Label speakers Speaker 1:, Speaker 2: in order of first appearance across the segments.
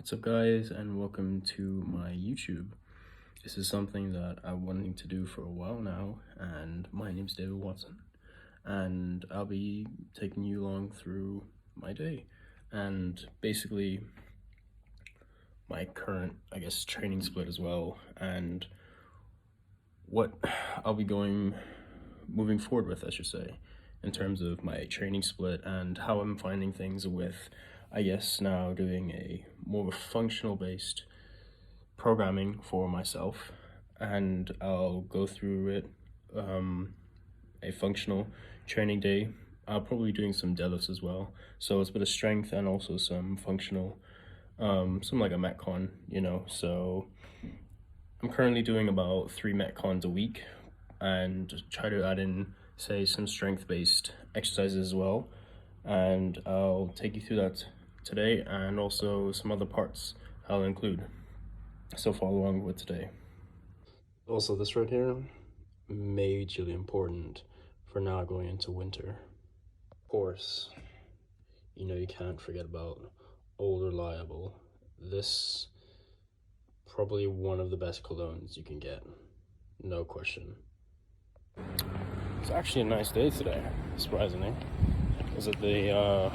Speaker 1: What's up guys, and welcome to my YouTube. This is something that I've wanting to do for a while now, and my name's David Watson, and I'll be taking you along through my day and basically my current, training split as well, and what I'll be moving forward with, I should say, in terms of my training split and how I'm finding things with, now doing a more functional based programming for myself. And I'll go through it, a functional training day. I'll probably be doing some deadlifts as well, so it's a bit of strength and also some functional, some like a metcon, so I'm currently doing about 3 metcons a week and try to add in, say, some strength-based exercises as well, and I'll take you through that today, and also some other parts I'll include, so follow along with today. Also, this right here, majorly important for now going into winter. Of course, you can't forget about Old Reliable. This probably one of the best colognes you can get, no question. It's actually a nice day today, surprisingly. Is it the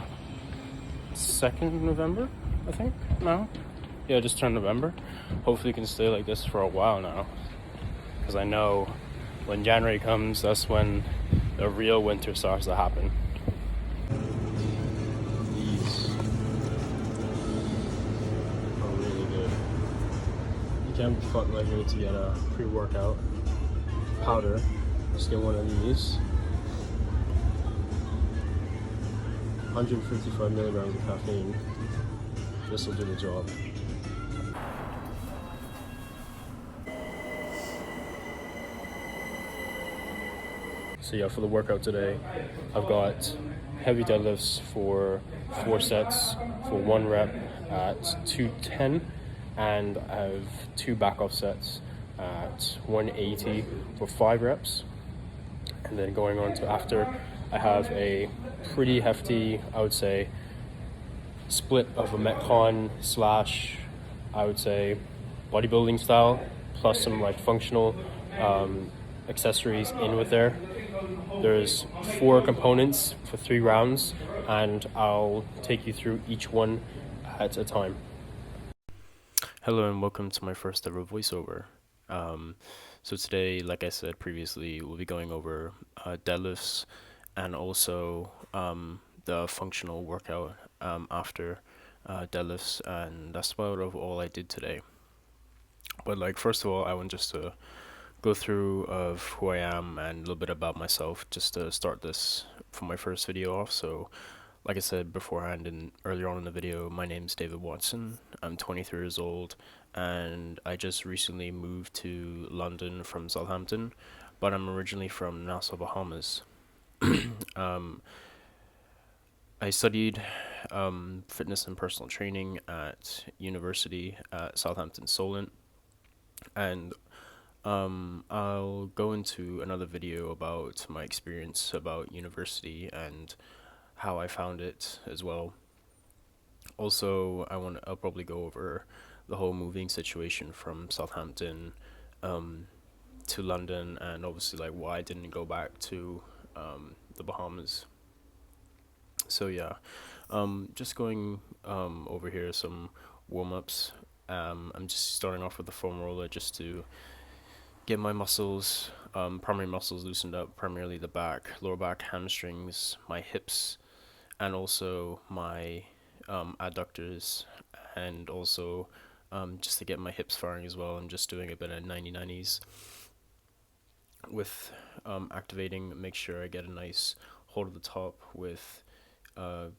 Speaker 1: 2nd November, I think, now? Yeah, just turned November. Hopefully it can stay like this for a while now, because I know when January comes, that's when the real winter starts to happen. These are really good. You can't be fucking like me to get a pre-workout powder. Just get one of these. 155 milligrams of caffeine. This will do the job. So yeah, for the workout today, I've got heavy deadlifts for 4 sets for 1 rep at 210, and I have 2 back off sets at 180 for 5 reps. And then going on to after, I have a pretty hefty, I would say, split of a metcon slash, I would say, bodybuilding style, plus some like functional accessories in with there. There's 4 components for 3 rounds, and I'll take you through each one at a time. Hello and welcome to my first ever voiceover. So today, like I said previously, we'll be going over deadlifts and also the functional workout after deadlifts, and that's about all I did today. But first of all, I want just to go through of who I am and a little bit about myself, just to start this for my first video off. So like I said beforehand and earlier on in the video, my name's David Watson. I'm 23 years old, and I just recently moved to London from Southampton, but I'm originally from Nassau, Bahamas. I studied fitness and personal training at university at Southampton Solent, and I'll go into another video about my experience about university and how I found it as well. Also, I'll probably go over the whole moving situation from Southampton to London, and obviously like why I didn't go back to the Bahamas. So yeah, just going over here some warm-ups. I'm just starting off with the foam roller just to get my muscles, primary muscles loosened up, primarily the back, lower back, hamstrings, my hips, and also my adductors, and also just to get my hips firing as well. I'm just doing a bit of 90-90s with activating, make sure I get a nice hold of the top with the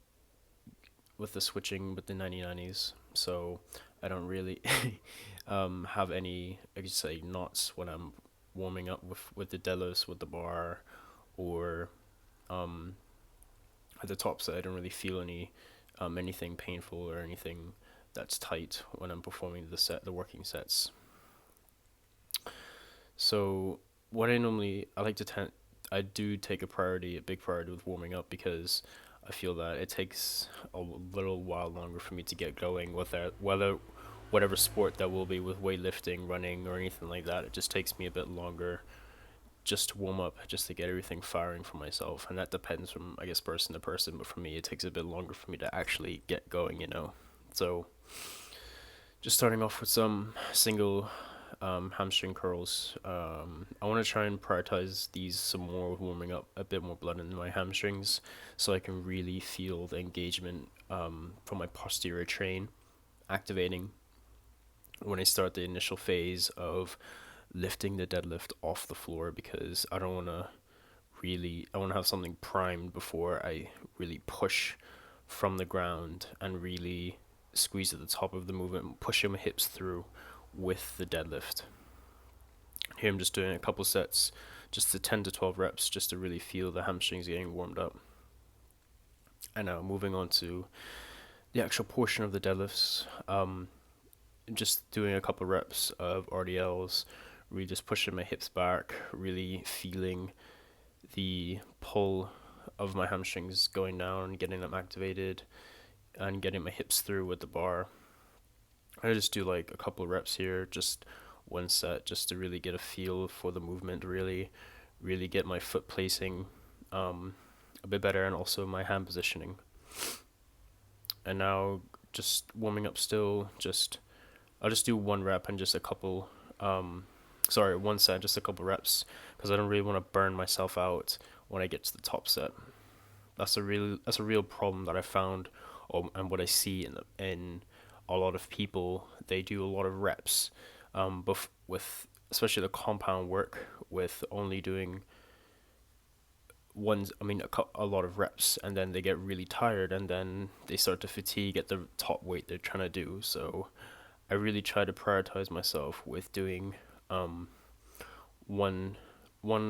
Speaker 1: switching with the 90-90s, so I don't really have any, I could say, knots when I'm warming up with the deadlifts, with the bar, or at the top, so I don't really feel anything painful or anything that's tight when I'm performing the working sets. So what I do take a big priority with warming up, because I feel that it takes a little while longer for me to get going with that, whatever sport that will be, with weightlifting, running, or anything like that. It just takes me a bit longer just to warm up, just to get everything firing for myself. And that depends from, I guess, person to person, but for me, it takes a bit longer for me to actually get going, you know? So, just starting off with some single hamstring curls. I want to try and prioritize these some more, with warming up a bit more blood in my hamstrings, so I can really feel the engagement from my posterior chain activating when I start the initial phase of lifting the deadlift off the floor, because I don't want to I want to have something primed before I really push from the ground and really squeeze at the top of the movement, pushing my hips through with the deadlift. Here I'm just doing a couple sets, just to 10 to 12 reps, just to really feel the hamstrings getting warmed up. And now moving on to the actual portion of the deadlifts, just doing a couple reps of RDLs, really just pushing my hips back, really feeling the pull of my hamstrings going down, getting them activated, and getting my hips through with the bar. I just do like a couple reps here, just one set, just to really get a feel for the movement, really get my foot placing a bit better, and also my hand positioning. And now just warming up still, I'll just do one rep and just a couple, one set, just a couple reps, because I don't really want to burn myself out when I get to the top set. That's a real problem that I found, and what I see in a lot of people. They do a lot of reps, but with especially the compound work, with only doing a lot of reps, and then they get really tired, and then they start to fatigue at the top weight they're trying to do. So I really try to prioritize myself with doing one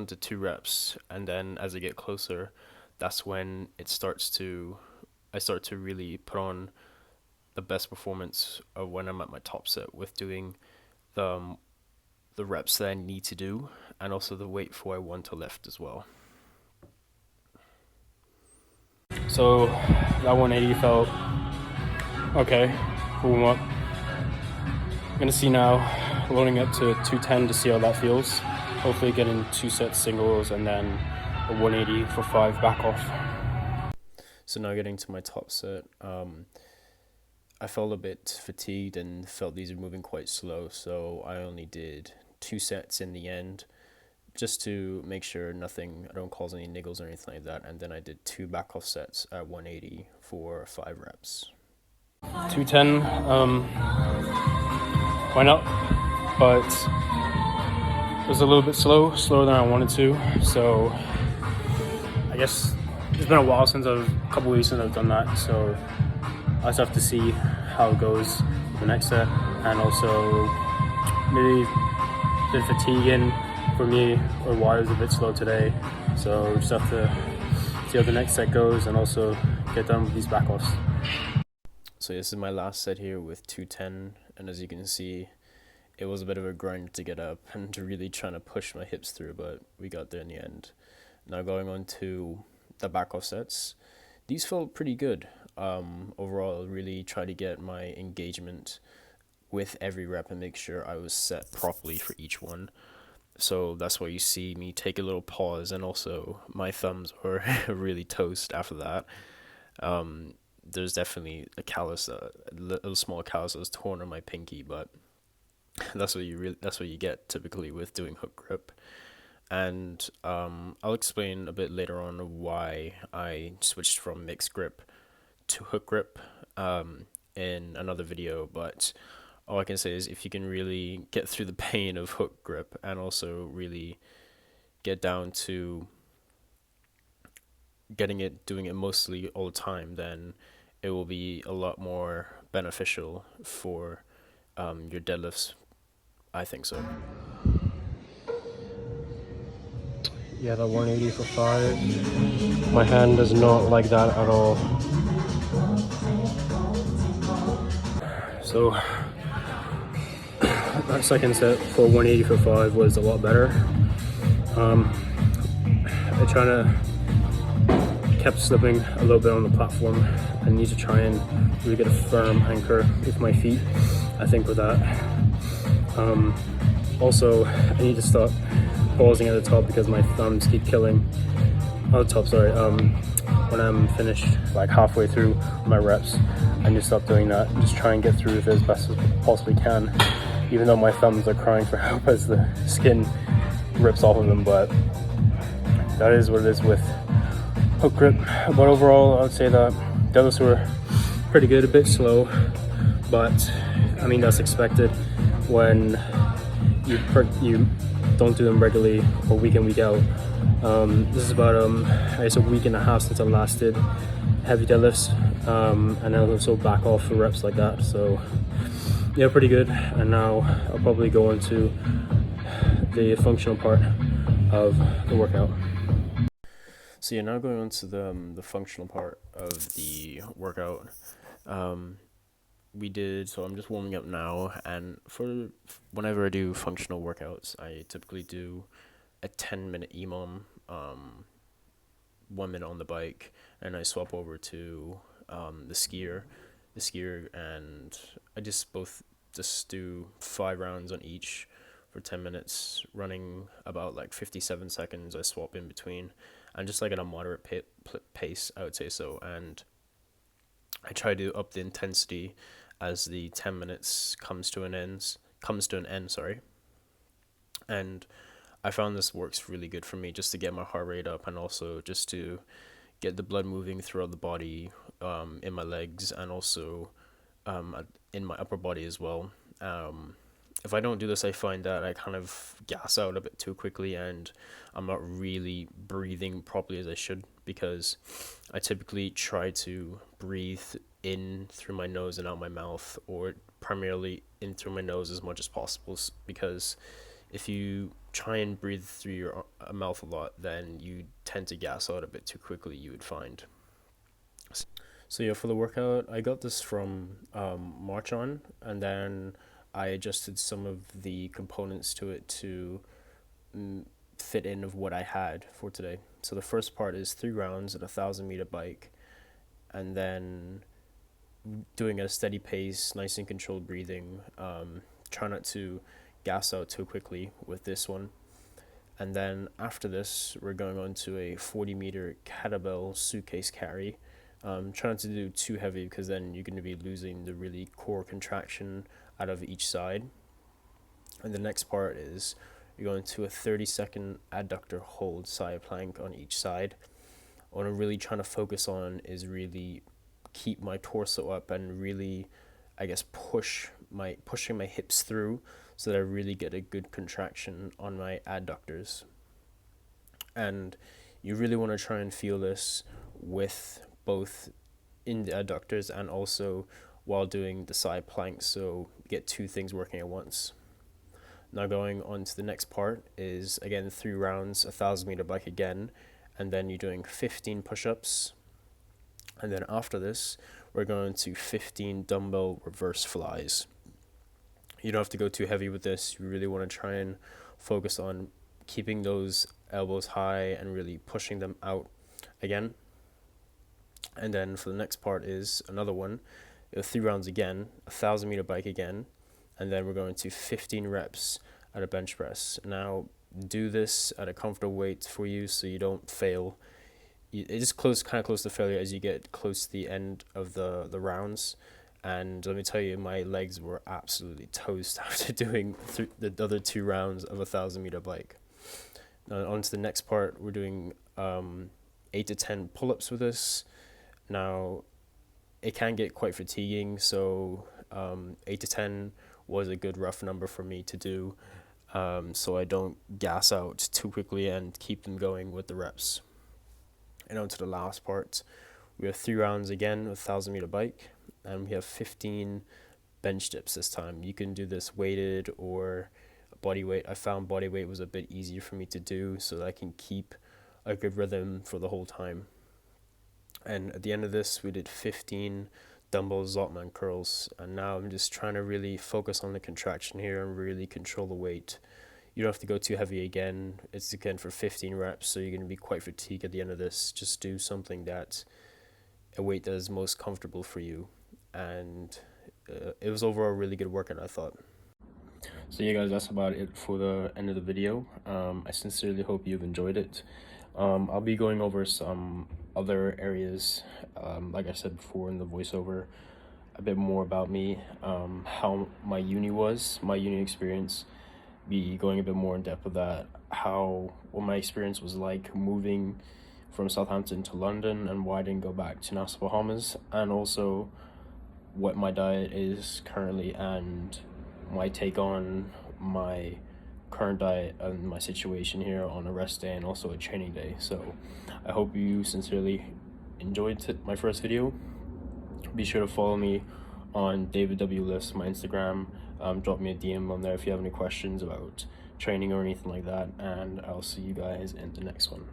Speaker 1: to two reps, and then as I get closer, that's when I start to really put on the best performance of when I'm at my top set, with doing the reps that I need to do, and also the weight for I want to lift as well. So that 180 felt okay for warm up. I'm gonna see now, loading up to 210 to see how that feels. Hopefully getting 2 sets singles and then a 180 for 5 back off. So now getting to my top set, I felt a bit fatigued and felt these are moving quite slow, so I only did 2 sets in the end, just to make sure I don't cause any niggles or anything like that. And then I did 2 back off sets at 180 for 5 reps. 210 went up, but it was a little bit slower than I wanted to. So I guess it's been a couple weeks since I've done that. So I just have to see how it goes with the next set, and also maybe the fatigue in for me, or why it was a bit slow today. So we just have to see how the next set goes, and also get done with these back offs. So this is my last set here with 210, and as you can see, it was a bit of a grind to get up and to really trying to push my hips through, but we got there in the end. Now going on to the back off sets, these felt pretty good. Overall, really try to get my engagement with every rep and make sure I was set properly for each one. So that's why you see me take a little pause, and also my thumbs were really toast after that. There's definitely a little small callus that was torn on my pinky, but that's what you get typically with doing hook grip. And I'll explain a bit later on why I switched from mixed grip to hook grip in another video, but all I can say is, if you can really get through the pain of hook grip and also really get down to doing it mostly all the time, then it will be a lot more beneficial for your deadlifts. I think so. Yeah, that 180 for 5. My hand does not like that at all. So that second set for 180 for 5 was a lot better. I trying to kept slipping a little bit on the platform. I need to try and really get a firm anchor with my feet, I think, with that. Also, I need to stop pausing at the top because my thumbs keep killing. Oh, the top, sorry. When I'm finished, like halfway through my reps, I need to stop doing that and just try and get through it as best as I possibly can, even though my thumbs are crying for help as the skin rips off of them. But that is what it is with hook grip. But overall, I would say that deadlifts were pretty good, a bit slow, but I mean that's expected when you don't do them regularly or week in, week out. This is about I guess a week and a half since I last did heavy deadlifts, and I'll also back off for reps like that. So yeah, pretty good. And now I'll probably go into the functional part of the workout. So yeah, now going on to the functional part of the workout. So I'm just warming up now, and for whenever I do functional workouts, I typically do a 10-minute EMOM, 1 minute on the bike, and I swap over to the skier, and I just do 5 rounds on each for 10 minutes, running about like 57 seconds. I swap in between, and just like at a moderate pace, I would say so, and I try to up the intensity as the 10 minutes comes to an end, sorry. And I found this works really good for me, just to get my heart rate up, and also just to get the blood moving throughout the body, in my legs, and also in my upper body as well. If I don't do this, I find that I kind of gas out a bit too quickly, and I'm not really breathing properly as I should, because I typically try to breathe in through my nose and out my mouth, or primarily in through my nose as much as possible, because if you try and breathe through your mouth a lot, then you tend to gas out a bit too quickly, you would find. So yeah, for the workout, I got this from March On, and then I adjusted some of the components to it to fit in of what I had for today. So the first part is 3 rounds at a 1,000-meter bike, and then doing at a steady pace, nice and controlled breathing. Try not to gas out too quickly with this one. And then after this, we're going on to a 40-meter kettlebell suitcase carry. Try not to do too heavy, because then you're going to be losing the really core contraction out of each side. And the next part is you're going to a 30-second adductor hold side plank on each side. What I'm really trying to focus on is really keep my torso up and really, I guess, pushing my hips through, so that I really get a good contraction on my adductors. And you really want to try and feel this with both in the adductors and also while doing the side planks, so you get 2 things working at once. Now going on to the next part is, again, 3 rounds, 1,000-meter bike again, and then you're doing 15 push-ups. And then after this, we're going to 15 dumbbell reverse flies. You don't have to go too heavy with this. You really want to try and focus on keeping those elbows high and really pushing them out again. And then for the next part is another one, 3 rounds again, 1,000-meter bike again, and then we're going to 15 reps at a bench press. Now, do this at a comfortable weight for you so you don't fail. It is kind of close to failure as you get close to the end of the rounds. And let me tell you, my legs were absolutely toast after doing the other 2 rounds of a 1,000-meter bike. Now, on to the next part, we're doing 8 to 10 pull-ups with this. Now, it can get quite fatiguing, so 8 to 10 was a good rough number for me to do, so I don't gas out too quickly and keep them going with the reps. And on to the last part, we have 3 rounds again with 1,000-meter bike, and we have 15 bench dips this time. You can do this weighted or body weight. I found body weight was a bit easier for me to do, so that I can keep a good rhythm for the whole time. And at the end of this, we did 15 dumbbell Zotman curls, and now I'm just trying to really focus on the contraction here and really control the weight.
Speaker 2: You don't have to go too heavy again. It's again for 15 reps, so you're going to be quite fatigued at the end of this. Just do something that a weight that is most comfortable for you. And it was overall a really good workout, I thought.
Speaker 1: So yeah, guys, that's about it for the end of the video. I sincerely hope you've enjoyed it. I'll be going over some other areas, like I said before in the voiceover, a bit more about me, how my uni experience, be going a bit more in depth of that, what my experience was like moving from Southampton to London and why I didn't go back to Nassau, Bahamas, and also what my diet is currently and my take on my current diet and my situation here on a rest day and also a training day. So I hope you sincerely enjoyed my first video. Be sure to follow me on David W. List, my Instagram. Drop me a DM on there if you have any questions about training or anything like that, and I'll see you guys in the next one.